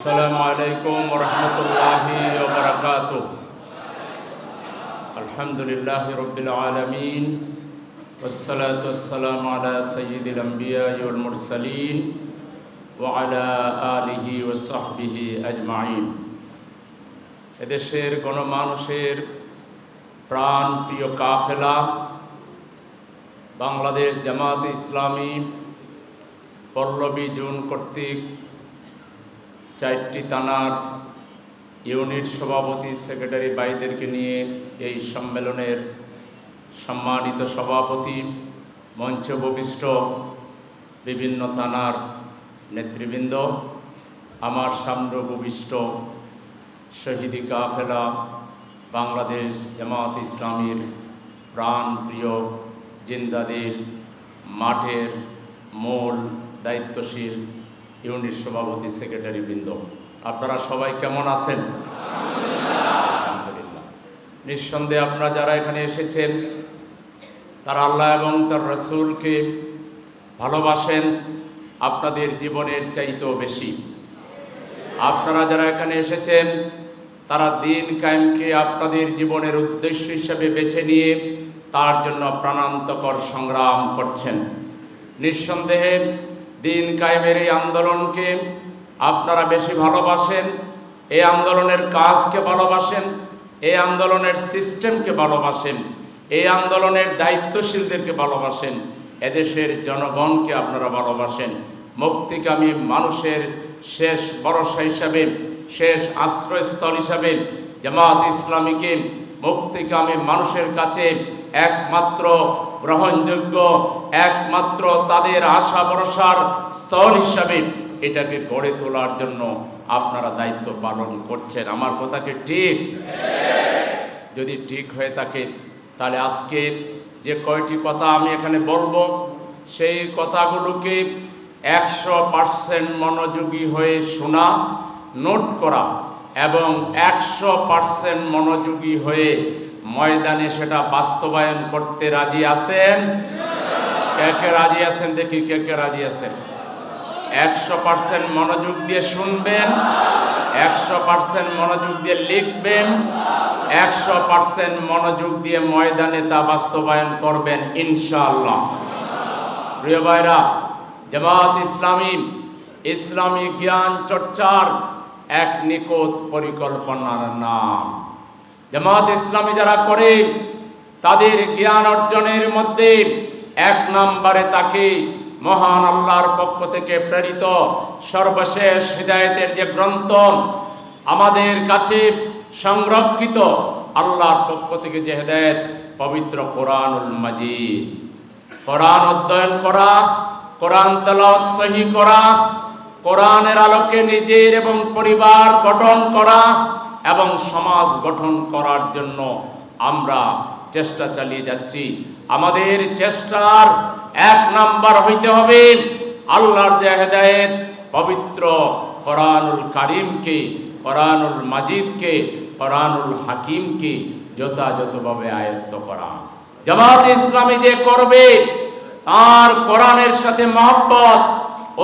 আসসালামু আলাইকুম ওয়া রাহমাতুল্লাহি ওয়া বারাকাতুহু। আলহামদুলিল্লাহি রাব্বিল আলামিন ওয়াসসালাতু ওয়াসসালামু আলা সাইয়্যিদিল আমবিয়াই ওয়াল মুরসালিন ওয়া আলা আলিহি ওয়া সাহবিহি আজমাইন। এদেশের গণমানুষের প্রাণ প্রিয় কাফেলা বাংলাদেশ জামায়াতে ইসলামী পল্লবী জোন কর্তৃক 4টি থানার ইউনিট সভাপতি সেক্রেটারি ভাইদেরকে নিয়ে এই সম্মেলনের সম্মানিত সভাপতি, মঞ্চে উপবিষ্ট বিভিন্ন থানার নেতৃবৃন্দ, আমার সামনে উপবিষ্ট শহীদি কাফেলা বাংলাদেশ জামায়াত ইসলামীর প্রাণ প্রিয় জিন্দাদিল মাঠের মূল দায়িত্বশীল ইউনিট সভাপতি সেক্রেটারি বৃন্দ, আপনারা সবাই কেমন আছেন? আলহামদুলিল্লাহ। নিঃসন্দেহে আপনারা যারা এখানে এসেছেন তারা আল্লাহ এবং তার রাসূলকে ভালোবাসেন আপনাদের জীবনের চাইতেও বেশি। আপনারা যারা এখানে এসেছেন তারা দ্বীন কায়েমকে আপনাদের জীবনের উদ্দেশ্য হিসেবে বেছে নিয়ে তার জন্য প্রাণান্তকর সংগ্রাম করছেন। নিঃসন্দেহে দ্বীন কায়েমের এই আন্দোলনকে আপনারা বেশি ভালোবাসেন, এই আন্দোলনের কাজকে ভালোবাসেন, এই আন্দোলনের সিস্টেমকে ভালোবাসেন, এই আন্দোলনের দায়িত্বশীলদেরকে ভালোবাসেন, এদেশের জনগণকে আপনারা ভালোবাসেন। মুক্তিকামী মানুষের শেষ ভরসা হিসাবে, শেষ আশ্রয়স্থল হিসাবে জামায়াত ইসলামীকে মুক্তিকামী মানুষের কাছে একমাত্র গ্রহণযোগ্য, একমাত্র তাদের আশা ভরসার স্থল হিসাবে এটাকে গড়ে তোলার জন্য আপনারা দায়িত্ব পালন করছেন। আমার কথা কি ঠিক? যদি ঠিক হয়ে থাকে তাহলে আজকে যে কয়টি কথা আমি এখানে বলবো সেই কথাগুলোকে 100% মনোযোগী হয়ে শোনা, নোট করা এবং 100% মনোযোগী হয়ে ময়দানে সেটা বাস্তবায়ন করতে রাজি আছেন? কে কে রাজি আছেন? দেখি কে কে রাজি আছেন। 100% মনোযোগ দিয়ে শুনবেন, 100% মনোযোগ দিয়ে লিখবেন, 100% মনোযোগ দিয়ে ময়দানে তা বাস্তবায়ন করবেন ইনশাআল্লাহ। প্রিয় ভাইরা, জামায়াত ইসলামী ইসলামী জ্ঞান চর্চার এক নিখুঁত পরিকল্পনার নাম। জামায়াত ইসলামী যারা করে তাদের জ্ঞান অর্জনের মধ্যে 1 নম্বরে তাকে মহান আল্লাহর পক্ষ থেকে প্রেরিত সর্বশেষ হিদায়াতের যে গ্রন্থ আমাদের কাছে সংরক্ষিত আল্লাহর পক্ষ থেকে যে হিদায়াত, পবিত্র কোরআনুল মাজিদ, কোরআন অধ্যয়ন করা, কোরআন তেলাওয়াত সহি করা, কোরআনের আলোকে নিজের এবং পরিবার গঠন করা এবং সমাজ গঠন করার জন্য আমরা চেষ্টা চালিয়ে যাচ্ছি। আমাদের চেষ্টার 1 নাম্বার হইতে হবে আল্লাহর যে হেদায়েত পবিত্র কোরআনুল কারীমকে, কোরআনুল মাজিদকে, কোরআনুল হাকিমকে যথাযথভাবে আয়ত্ত করা। জামায়াত ইসলামী যে করবে তার কোরআনের সাথে মহব্বত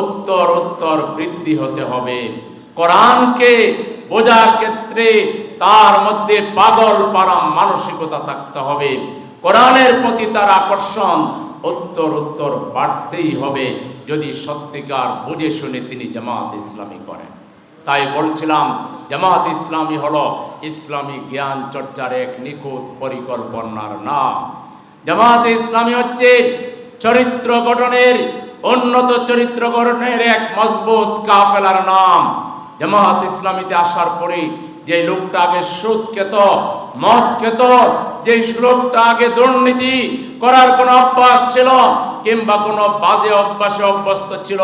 উত্তর উত্তর বৃদ্ধি হতে হবে। কোরআনকে বোঝার ক্ষেত্রে তার মধ্যে পাগল পারা মানসিকতা থাকতে হবে। কোরআনের প্রতি তার আকর্ষণ উত্তর উত্তর বাড়তেই হবে যদি সত্যিকার বুঝে শুনে তিনি জামায়াত ইসলামী করেন। তাই বলছিলাম জামায়াত ইসলামী হলো ইসলামী জ্ঞান চর্চার এক নিখুঁত পরিকল্পনার নাম। জামায়াত ইসলামী হচ্ছে চরিত্র গঠনের, উন্নত চরিত্র গঠনের এক মজবুত কাফেলার নাম। জামায়াত ইসলামীতে আসার পরে যে লোকটা আগে সুদ খেত, মদ খেত, যে লোকটা আগে দুর্নীতি করার কোনো অভ্যাস ছিল কিংবা কোনো বাজে অভ্যাসে অভ্যস্ত ছিল,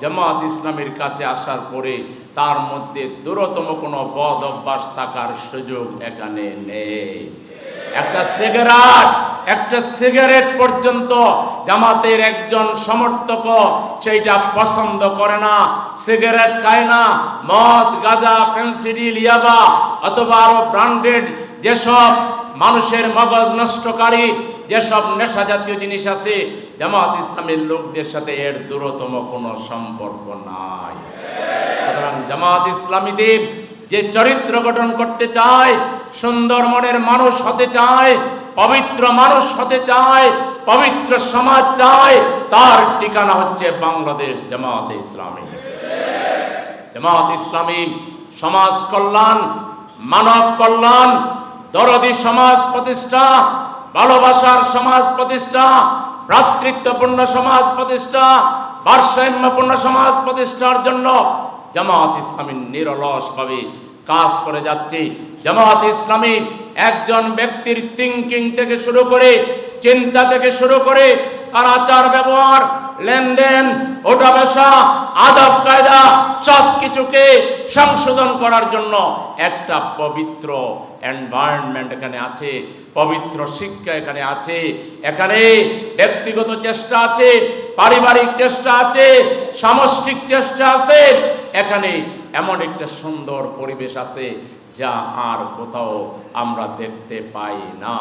জামায়াত ইসলামীর কাছে আসার পরে তার মধ্যে দূরতম কোনো বদ অভ্যাস থাকার সুযোগ এখানে নেই। একটা সিগারেট পর্যন্ত জামাতের একজন সমর্থক সেইটা পছন্দ করে না, সিগারেট খায় না। মদ, গাঁজা, ফেন্সিডিল, ইয়াবা অথবা আরো ব্র্যান্ডেড যেসব মানুষের মগজ নষ্টকারী যেসব নেশা জাতীয় জিনিস আছে, জামাত ইসলামের লোকদের সাথে এর দূরতম কোনো সম্পর্ক নাই। সুতরাং জামাত ইসলামীতে যে চরিত্র গঠন করতে চায়, সুন্দর মনের মানুষ হতে চায়, পবিত্র মানুষ হতে চায়, পবিত্র সমাজ চায়, তার ঠিকানা হচ্ছে বাংলাদেশ জামাত ইসলামী। জামাত ইসলামী সমাজ কল্যাণ, মানব কল্যাণ, দরদি সমাজ প্রতিষ্ঠা, ভালোবাসার সমাজ প্রতিষ্ঠা, ভ্রাতৃত্বপূর্ণ সমাজ প্রতিষ্ঠা, ভারসাম্যপূর্ণ সমাজ প্রতিষ্ঠার জন্য জামাত ইসলামী নিরলসভাবে কাজ করে যাচ্ছে। জামাত ইসলামী একজন ব্যক্তির থিঙ্কিং থেকে শুরু করে, চিন্তা থেকে শুরু করে, তার আচার ব্যবহার, লেনদেন, ওঠা বসা, আদব কায়দা সব কিছুকে সংশোধন করার জন্য একটা পবিত্র এনভায়রনমেন্ট এখানে আছে, পবিত্র শিক্ষা এখানে আছে। এখানে ব্যক্তিগত চেষ্টা আছে, পারিবারিক চেষ্টা আছে, সামষ্টিক চেষ্টা আছে। এখানে এমন একটা সুন্দর পরিবেশ আছে যা আর কোথাও আমরা দেখতে পাই না।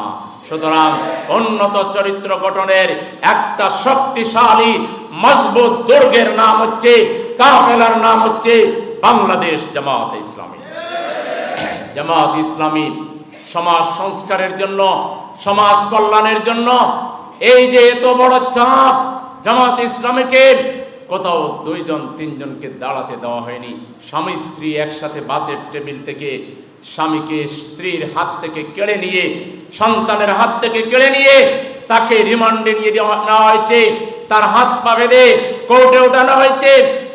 সুতরাং উন্নত চরিত্র গঠনের একটা শক্তিশালী মজবুত দুর্গের নাম হচ্ছে, কাফেলার নাম হচ্ছে বাংলাদেশ জামাত ইসলামী। জামাত ইসলামী সমাজ সংস্কারের জন্য, সমাজ কল্যাণের জন্য এই যে এত বড় চাপ, জামাত ইসলামীকে কোথাও 2-3জনকে দাঁড়াতে দেওয়া হয়নি। স্বামী স্ত্রী একসাথে ভাতের টেবিল থেকে স্বামীকে স্ত্রীর হাত থেকে কেড়ে নিয়ে, সন্তানের হাত থেকে কেড়ে নিয়ে তাকে রিমান্ডে নিয়ে নেওয়া হয়েছে, তার হাত পা বেঁধে কোর্টে ওঠানো হয়েছে,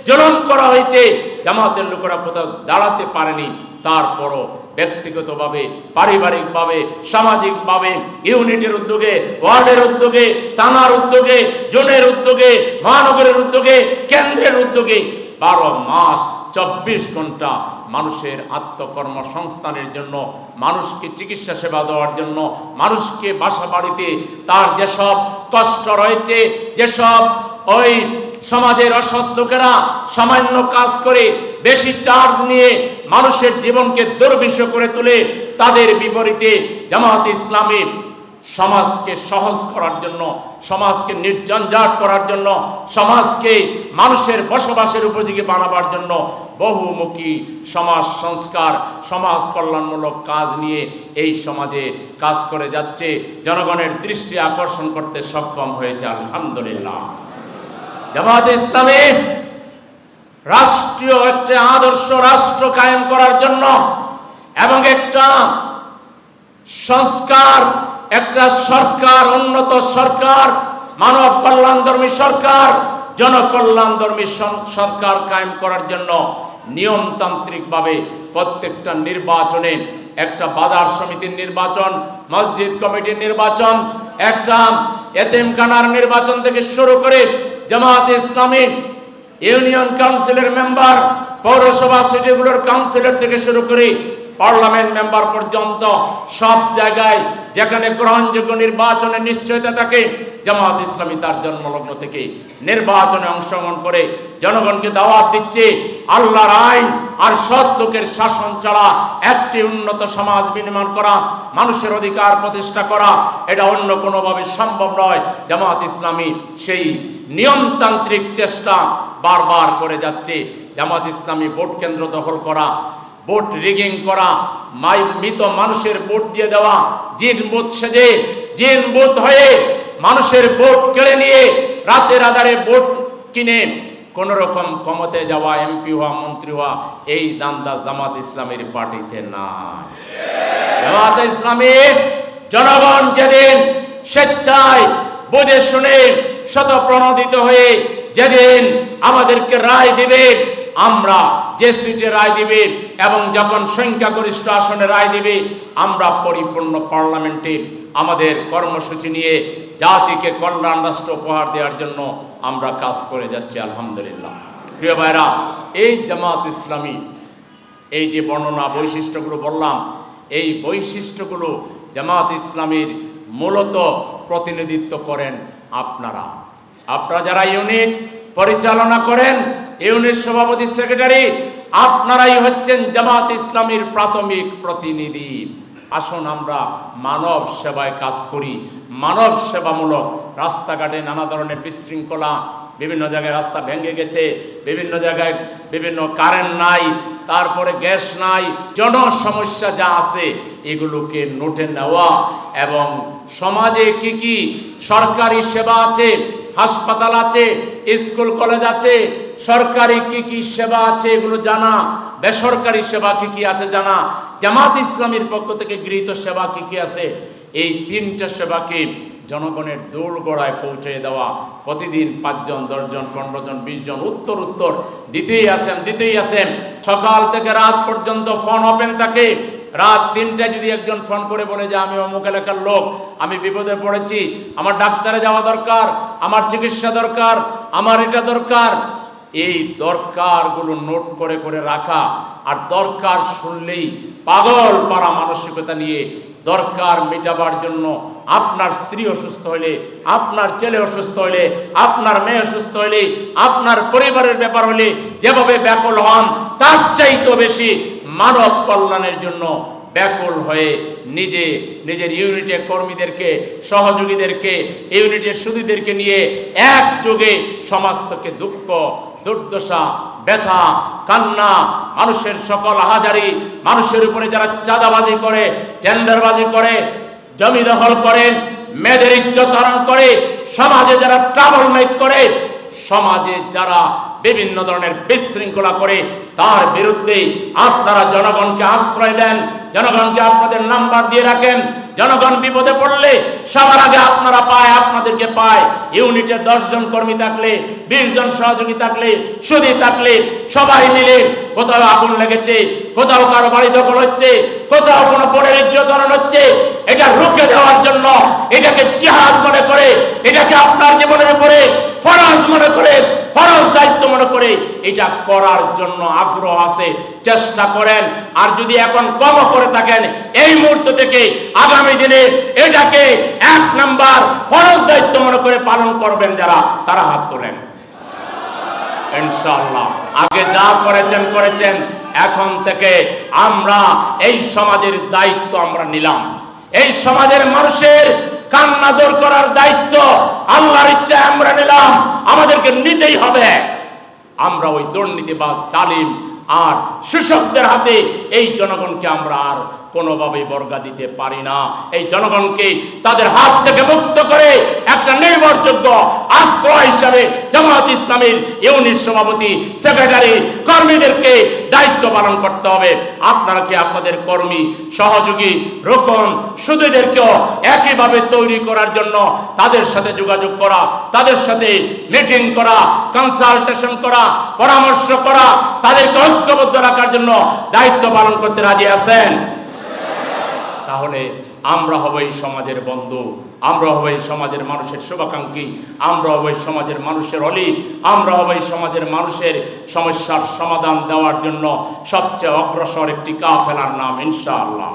জুলুম করা হয়েছে। জামাতের লোকেরা কোথাও দাঁড়াতে পারেনি। তারপরও ব্যক্তিগতভাবে, পারিবারিকভাবে, সামাজিকভাবে, ইউনিটের উদ্যোগে, ওয়ার্ডের উদ্যোগে, থানার উদ্যোগে, জোনের উদ্যোগে, মহানগরের উদ্যোগে, কেন্দ্রের উদ্যোগে 12 মাস 24 ঘন্টা মানুষের আত্মকর্মসংস্থানের জন্য, মানুষকে চিকিৎসা সেবা দেওয়ার জন্য, মানুষকে বাসা বাড়িতে তার যেসব কষ্ট রয়েছে, যেসব ওই সমাজের অসৎ লোকেরা সামান্য কাজ করে বেশি চার্জ নিয়ে মানুষের জীবনকে দুর্বিষহ করে তোলে, তাদের বিপরীতে জামাত ইসলামী সমাজকে সহজ করার জন্য, সমাজকে নির্জঞ্জাট করার জন্য, সমাজকে মানুষের বসবাসের উপযোগী বানাবার জন্য বহুমুখী সমাজ সংস্কার, সমাজ কল্যাণমূলক কাজ নিয়ে এই সমাজে কাজ করে যাচ্ছে। জনগণের দৃষ্টি আকর্ষণ করতে সক্ষম হয়েছে, আলহামদুলিল্লাহ। জামাত ইসলামী রাষ্ট্রীয় একটা আদর্শ রাষ্ট্র কায়েম করার জন্য এবং একটা সংস্কার, একটা সরকার, উন্নত সরকার, মানব কল্যাণধর্মী সরকার, জনকল্যাণধর্মী সরকার কায়েম করার জন্য নিয়মতান্ত্রিকভাবে প্রত্যেকটা নির্বাচনে, একটা বাজার সমিতির নির্বাচন, মসজিদ কমিটির নির্বাচন, একটা এতিমখানার নির্বাচন থেকে শুরু করে জামাত ইসলামী ইউনিয়ন কাউন্সিলের মেম্বার, পৌরসভা সিটিগুলোর কাউন্সিলর থেকে শুরু করে পার্লামেন্ট মেম্বার পর্যন্ত সব জায়গায় যেখানে গ্রহণযোগ্য নির্বাচনের নিশ্চয়তা থাকে, জামাত ইসলামী তার জন্মলগ্ন থেকে নির্বাচনে অংশগ্রহণ করে জনগণকে দাওয়াত দিচ্ছে আল্লাহর আইন আর সৎ লোকের শাসন ছাড়া একটি উন্নত সমাজ বিনির্মাণ করা, মানুষের অধিকার প্রতিষ্ঠা করা, এটা অন্য কোনোভাবে সম্ভব নয়। জামাত ইসলামী সেই নিয়মতান্ত্রিক চেষ্টা বারবার করে যাচ্ছে। জামাত ইসলামী ভোট কেন্দ্র দখল করা, ভোট রিগিং করা, মৃত মানুষের ভোট দিয়ে দেওয়া, জিন বুথ সেজে, জিন বুথ হয়ে মানুষের ভোট কেড়ে নিয়ে রাতের আধারে ভোট কিনে কোন রকম ক্ষমতায় যাওয়া, এমপি হওয়া, মন্ত্রী হওয়া, এই দান্দা জামাত ইসলামের পার্টিতে নাই। জামাত ইসলামী জনগণ যেদিন স্বেচ্ছায় বুঝে শুনে শতপ্রণোদিত হয়ে যেদিন আমাদেরকে রায় দিবে, আমরা যে সিটে রায় দিবে এবং যখন সংখ্যাগরিষ্ঠ আসনে রায় দিবে, আমরা পরিপূর্ণ পার্লামেন্টে আমাদের কর্মসূচি নিয়ে জাতিকে কল্যাণ রাষ্ট্র উপহার দেওয়ার জন্য আমরা কাজ করে যাচ্ছি, আলহামদুলিল্লাহ। প্রিয় ভাইরা, এই জামাত ইসলামী এই যে বর্ণনা বৈশিষ্ট্যগুলো বললাম, এই বৈশিষ্ট্যগুলো জামাত ইসলামীর মূলত প্রতিনিধিত্ব করেন আপনারা যারা ইউনিট পরিচালনা করেন, ইউনিট সভাপতি, সেক্রেটারি, আপনারাই হচ্ছেন জামাত ইসলামীর প্রাথমিক প্রতিনিধি। আসুন আমরা মানব সেবায় কাজ করি, মানব সেবামূলক। রাস্তাঘাটে নানা ধরনের বিশৃঙ্খলা, বিভিন্ন জায়গায় রাস্তা ভেঙে গেছে, বিভিন্ন জায়গায় বিভিন্ন কারেন্ট নাই, তারপরে গ্যাস নাই, জনসমস্যা যা আছে এগুলোকে নোটে নেওয়া এবং সমাজে কি কি সরকারি সেবা আছে, হাসপাতাল আছে, স্কুল কলেজ আছে, সরকারি কি কি সেবা আছে এগুলো জানা, বেসরকারি সেবা কি কি আছে জানা, জামাত ইসলামীর পক্ষ থেকে গৃহীত সেবা কি কি আছে, এই তিনটা সেবাকে জনগণের দোরগোড়ায় পৌঁছে দেওয়া। প্রতিদিন 5 জন 10 জন 15 জন 20 জন উত্তর দিতেই আছেন। সকাল থেকে রাত পর্যন্ত ফোন ওপেন থাকে। রাত 3টায় যদি একজন ফোন করে বলে যে আমি অমুক এলাকার লোক, আমি বিপদে পড়েছি, আমার ডাক্তারে যাওয়া দরকার, আমার চিকিৎসা দরকার, আমার এটা দরকার, এই দরকারগুলো নোট করে করে রাখা। আর দরকার শুনলেই পাগল পারা মানসিকতা নিয়ে দরকার মেটাবার জন্য আপনার স্ত্রী অসুস্থ হলে, আপনার ছেলে অসুস্থ হলে, আপনার মেয়ে অসুস্থ হলে, আপনার পরিবারের ব্যাপার হলে যেভাবে ব্যাকুল হন তার চাইতে বেশি মানব কল্যাণের জন্য ব্যাকুল হয়ে নিজের ইউনিটের কর্মীদেরকে, সহযোগীদেরকে, ইউনিটের সুধীদেরকে নিয়ে একযোগে সমাজ থেকে দুঃখ, দুর্দশা, ব্যথা, কান্না, মানুষের সকল হাজারি, মানুষের উপরে যারা চাঁদাবাজি করে, টেন্ডারবাজি করে, জমি দখল করে, মেয়েদের ইজ্জত হরণ করে, সমাজে যারা ট্রাবল মেক করে, সমাজে যারা বিভিন্ন ধরনের বিশৃঙ্খলা করে, তার বিরুদ্ধে আপনারা জনগণকে আশ্রয় দেন, জনগণকে আপনাদের নাম্বার দিয়ে রাখেন। জনগণ বিপদে পড়লে সবার আগে আপনাদেরকে পায়। ইউনিটে 10 জন কর্মী থাকলে, 20 জন সহযোগী থাকলে, সুধী থাকলে, সবাই মিলে কোথাও আগুন লেগেছে, কোথাও কারো বাড়ি দখল হচ্ছে, কোথাও কোনো বোনের ইজ্জত হরণ হচ্ছে, এটা রুখে দেওয়ার জন্য, এটাকে জিহাদ মনে করে, এটাকে আপনার জীবনের উপরে ফরজ মনে করে, ফরজ দায়িত্ব মনে করে এটা করার জন্য আগ্রহ আছে, চেষ্টা করেন। আর যদি এখন কম করে থাকেন, এই মুহূর্ত থেকে আগামী দিনে এটাকে 1 নাম্বার ফরজ দায়িত্ব মনে করে পালন করবেন যারা, তারা হাত তোলেন ইনশাআল্লাহ। আগে যা করেছেন, এখন থেকে আমরা এই সমাজের দায়িত্ব আমরা নিলাম। এই সমাজের মানুষের কান্না দূর করার দায়িত্ব আল্লাহর ইচ্ছায় আমরা নিলাম, আমাদেরকে নিতেই হবে। আমরা ওই দুর্নীতিবাজ, জালিম আর শোষকদের হাতে এই জনগণকে আমরা আর কোনোভাবেই বর্গা দিতে পারি না। এই জনগণকে তাদের হাত থেকে মুক্ত করে একটা নির্ভরযোগ্য আশ্রয় হিসাবে জামাত ইসলামীর ইউনিট সভাপতি, সেক্রেটারি, কর্মীদেরকে দায়িত্ব পালন করতে হবে। আপনারা কি আপনাদের কর্মী, সহযোগী, রোকন, সুধীদেরকেও একইভাবে তৈরি করার জন্য তাদের সাথে যোগাযোগ করা, তাদের সাথে মিটিং করা, কনসালটেশন করা, পরামর্শ করা, তাদেরকে ঐক্যবদ্ধ রাখার জন্য দায়িত্ব পালন করতে রাজি আছেন? তাহলে আমরা হব এই সমাজের বন্ধু, আমরা হব এই সমাজের মানুষের শুভাকাঙ্ক্ষী, আমরা হব এই সমাজের মানুষের অলি, আমরা হব এই সমাজের মানুষের সমস্যার সমাধান দেওয়ার জন্য সবচেয়ে অগ্রসর একটি কাফেলার নাম ইনশাআল্লাহ।